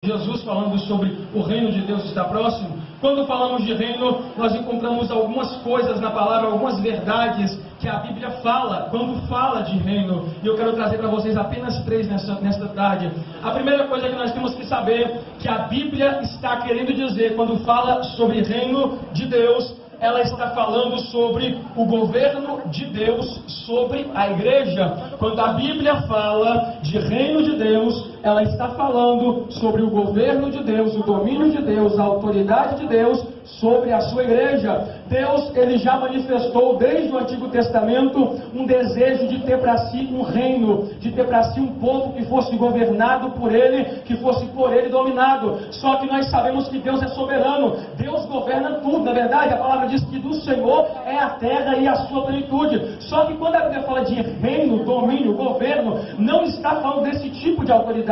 Jesus falando sobre o reino de Deus está próximo. Quando falamos de reino, nós encontramos algumas coisas na palavra, algumas verdades que a Bíblia fala quando fala de reino. E eu quero trazer para vocês apenas 3 nesta tarde. A primeira coisa que nós temos que saber, que a Bíblia está querendo dizer quando fala sobre reino de Deus, ela está falando sobre o governo de Deus sobre a igreja. Quando a Bíblia fala de reino de Deus, ela está falando sobre o governo de Deus, o domínio de Deus, a autoridade de Deus sobre a sua igreja. Deus, ele já manifestou desde o Antigo Testamento um desejo de ter para si um reino, de ter para si um povo que fosse governado por ele, que fosse por ele dominado. Só que nós sabemos que Deus é soberano, Deus governa tudo. Na verdade, a palavra diz que do Senhor é a terra e a sua plenitude. Só que quando a Bíblia fala de reino, domínio, governo, não está falando desse tipo de autoridade,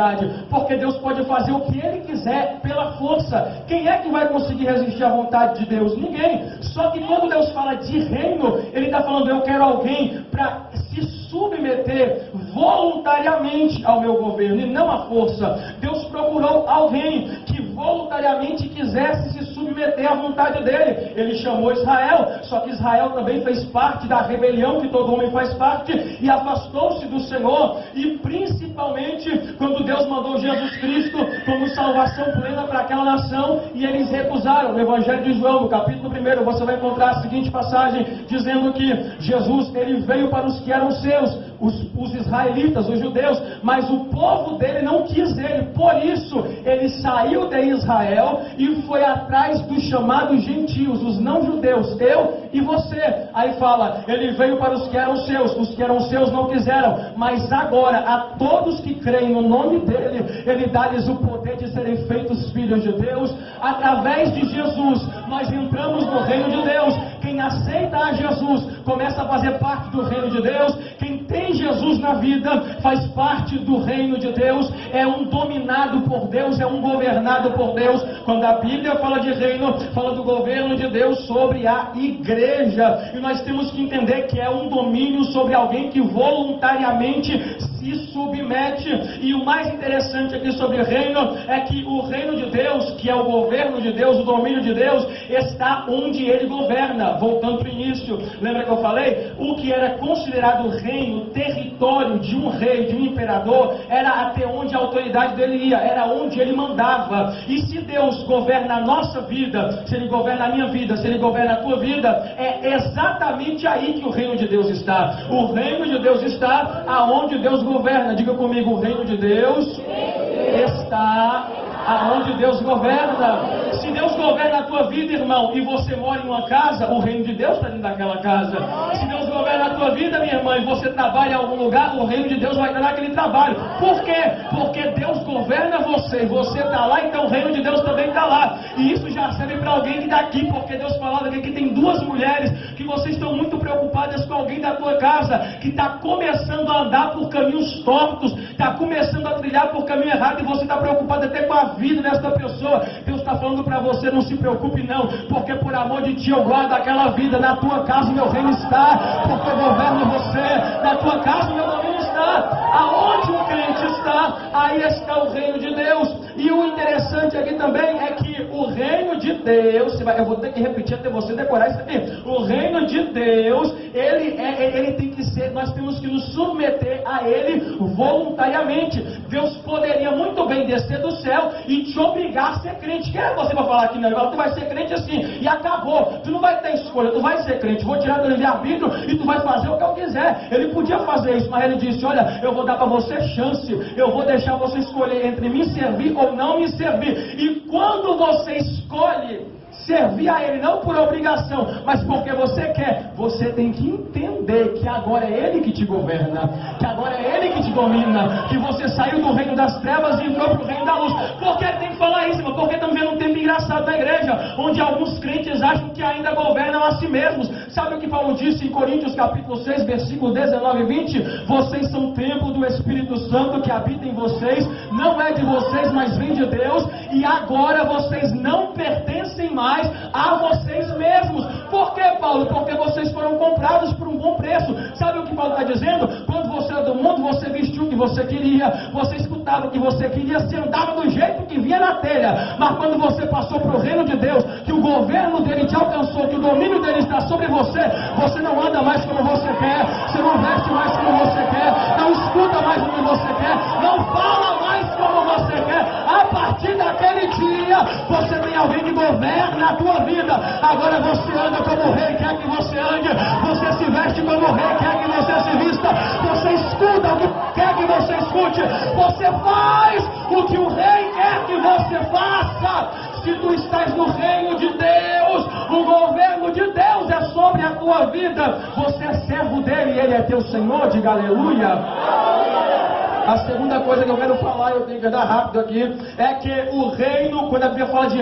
porque Deus pode fazer o que ele quiser pela força. Quem é que vai conseguir resistir à vontade de Deus? Ninguém. Só que quando Deus fala de reino, ele está falando: eu quero alguém para se submeter voluntariamente ao meu governo, e não à força. Deus procurou alguém que voluntariamente quisesse se submeter à vontade dele. Ele chamou Israel, só que Israel também fez parte da rebelião que todo homem faz parte, e afastou-se do Senhor. E principalmente quando Deus mandou Jesus Cristo como salvação plena para aquela nação, e eles recusaram. No Evangelho de João, no capítulo 1, você vai encontrar a seguinte passagem, dizendo que Jesus, ele veio para os que eram seus, os israelitas, os judeus, mas o povo dele não quis ele. Por isso ele saiu de Israel e foi atrás dos chamados gentios, os não judeus, eu e você. Aí fala, ele veio para os que eram seus não quiseram, mas agora a todos que creem no nome dele, ele dá-lhes o poder de serem feitos filhos de Deus. Através de Jesus nós entramos no reino de Deus. Quem aceita a Jesus começa a fazer parte do reino de Deus. Quem tem Jesus na vida faz parte do reino de Deus, é um dominado por Deus, é um governado por Deus. Quando a Bíblia fala de reino, fala do governo de Deus sobre a igreja, e nós temos que entender que é um domínio sobre alguém que voluntariamente se submete. E o mais interessante aqui sobre reino é que o reino de Deus, que é o governo de Deus, o domínio de Deus, está onde ele governa. Voltando para o início, lembra que eu falei? O que era considerado reino, território de um rei, de um imperador, era até onde a autoridade dele ia, era onde ele mandava. E se Deus governa a nossa vida, se ele governa a minha vida, se ele governa a tua vida, é exatamente aí que o reino de Deus está. O reino de Deus está aonde Deus governa. Diga comigo, o reino de Deus está aonde Deus governa. Se Deus governa a tua vida, irmão, e você mora em uma casa, o reino de Deus está dentro daquela casa. Se Deus governa a tua vida, minha irmã, e você trabalha em algum lugar, o reino de Deus vai estar naquele trabalho. Por quê? Porque Deus governa você, e você está lá, então o reino de Deus também está lá. E isso já serve para alguém que está aqui, porque Deus falava aqui que tem 2 mulheres, que vocês estão muito preocupadas com alguém da tua casa, que está começando a andar por caminhos tortos, está começando a trilhar por caminho errado, e você está preocupado até com a vida desta pessoa. Deus está falando para você: não se preocupe não, porque por amor de ti eu guardo aquela vida. Na tua casa o meu reino está, porque eu governo você. Na tua casa o meu domínio está. Aonde o crente está, aí está o reino de Deus. E o interessante aqui também é que o reino de Deus, eu vou ter que repetir até você decorar isso aqui. O reino de Deus, ele tem que ser, nós temos que nos submeter a ele voluntariamente. Deus poderia muito bem descer do céu e te obrigar a ser crente. Quem é você para falar aqui, não? Tu vai ser crente assim, e acabou. Tu não vai ter escolha, tu vai ser crente. Vou tirar do livre-arbítrio e tu vai fazer o que eu quiser. Ele podia fazer isso, mas ele disse: olha, eu vou dar para você chance, eu vou deixar você escolher entre me servir ou não me servir. E quando você escolhe servir a ele, não por obrigação, mas porque você quer, você tem que entender que agora é ele que te governa, que agora é ele que te domina, que você saiu do reino das trevas e entrou para o reino da luz. Por que tem que falar isso, irmão? Porque estamos vendo um tempo engraçado na igreja, onde alguns crentes acham que ainda governam a si mesmos. Sabe o que Paulo disse em Coríntios capítulo 6, versículo 19 e 20? Vocês são templo do Espírito Santo que habita em vocês, não é de vocês, mas vem de Deus, e agora vocês não pertencem mais a vocês mesmos. Por que, Paulo? Porque vocês foram comprados por um bom preço. Sabe o que Paulo está dizendo? Quando você era do mundo, você vestiu o que você queria, você escutava o que você queria, você andava do jeito que vinha na telha. Mas quando você passou para o reino de Deus, que o governo dele te alcançou, que o domínio dele está sobre você, você não anda mais como você quer, você não veste mais como você quer, não escuta mais o que você quer, não fala mais como você quer. A partir daquele dia, você tem alguém que governa a tua vida. Agora você anda como o rei quer que você ande, você se veste como o rei quer que você se vista, você escuta o que quer que você escute, você faz o que o rei quer que você faça. Se tu estás no reino de Deus, o governo de Deus é sobre a tua vida, você é servo dele e ele é teu Senhor. Diga aleluia. A segunda coisa que eu quero falar, eu tenho que andar rápido aqui, é que o reino, quando a Bíblia fala de